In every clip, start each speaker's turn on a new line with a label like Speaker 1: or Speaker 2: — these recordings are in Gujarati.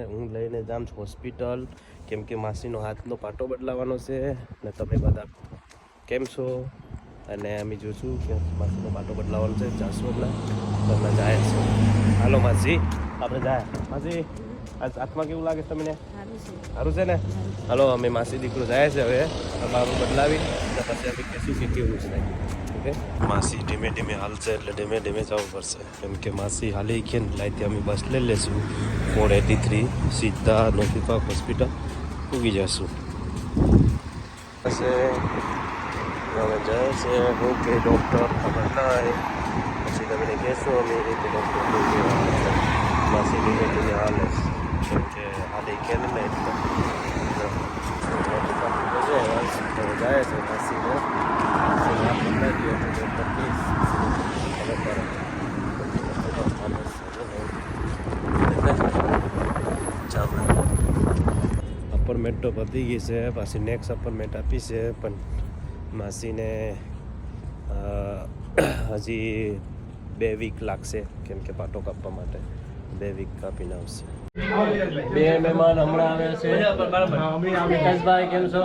Speaker 1: હું લઈને જામ છું હોસ્પિટલ, કેમ કે માસીનો હાથનો પાટો બદલાવાનો છે. ને તમે બધા કેમ છો? અને અમે જોશું કે માસીનો પાટો બદલાવાનો છે. જાશું હમણાં તો હમણાં જાય છે. હાલો માસી, આપણે જાય. માસી આજ હાથમાં કેવું લાગે તમને? સારું છે ને? હાલો અમે માસી દીકરો જાય છે હવે બાબુ બદલાવી, તો પછી અમે કહેશું કે કેવું છે. ઓકે, માસી ધીમે ધીમે હાલશે એટલે ધીમે ધીમે જવું પડશે, કેમ કે માસી હાલી કે લાઈથી અમે બસ લઈ લેશું 483 સીધા નોફીફા હોસ્પિટલ ઉગી જશું. પછી હવે જાય છે હું કે ડૉક્ટર ખબર નહીં, પછી તમને કહેશું અમે એ રીતે ડૉક્ટર માસી ધીમે ધીમે હાલે કેમ કે હાલી કે ને એટલે જાય છે માસીને અપોઇન્ટમેન્ટ તો પતી ગઈ છે, પાછી નેક્સ્ટ અપોઇન્ટમેન્ટ આપી છે, પણ માસીને હજી 2 વીક લાગશે, કેમ કે પાટો કાપવા માટે 2 વીક કાપીને આવશે. 2 મહેમાન હમણાં આવ્યા છે. વિકાસભાઈ કેમ છો?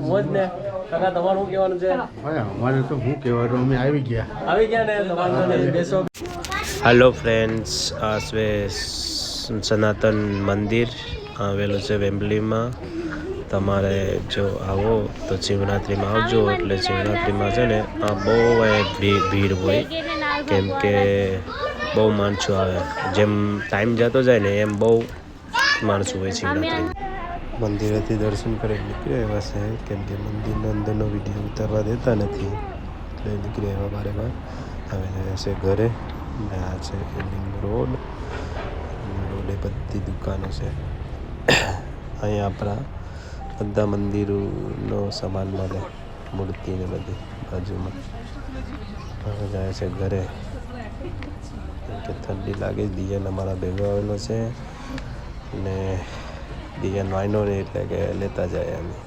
Speaker 1: મોજ ને કાકા, તમારું શું કહેવાનું છે?
Speaker 2: અમારે તો શું કહેવાનું, અમે આવી ગયા
Speaker 1: ને તમારું બેસો. હેલો ફ્રેન્ડ્સ, આ છે સનાતન મંદિર આવેલું છે વેમ્બલીમાં. તમારે જો આવો તો શિવરાત્રિમાં આવજો, એટલે શિવરાત્રિમાં છે ને આ બહુ ભીડ હોય, કેમ કે બહુ માણસો આવે. જેમ ટાઈમ જતો જાય ને એમ બહુ માણસો હોય શિવરાત્રિ. મંદિરેથી દર્શન કરી નીકળે એવા છે, કેમ કે મંદિરના અંદરનો વિડીયો ઉતારવા દેતા નથી, એટલે નીકળે એવા બારે બાર હવે જાય છે ઘરે. ને આ છે એલિંગ રોડ, રોડે બધી દુકાનો છે. અહીંયા આપણા બધા મંદિરોનો સામાન મળે, મૂર્તિ ને બધી બાજુમાં. હવે જાય છે ઘરે, કેમ કે ઠંડી લાગે. દિયાન અમારા ભેગો આવેલો છે ને દિયાન વાયનો ને એટલે કે લેતા જાય અમે.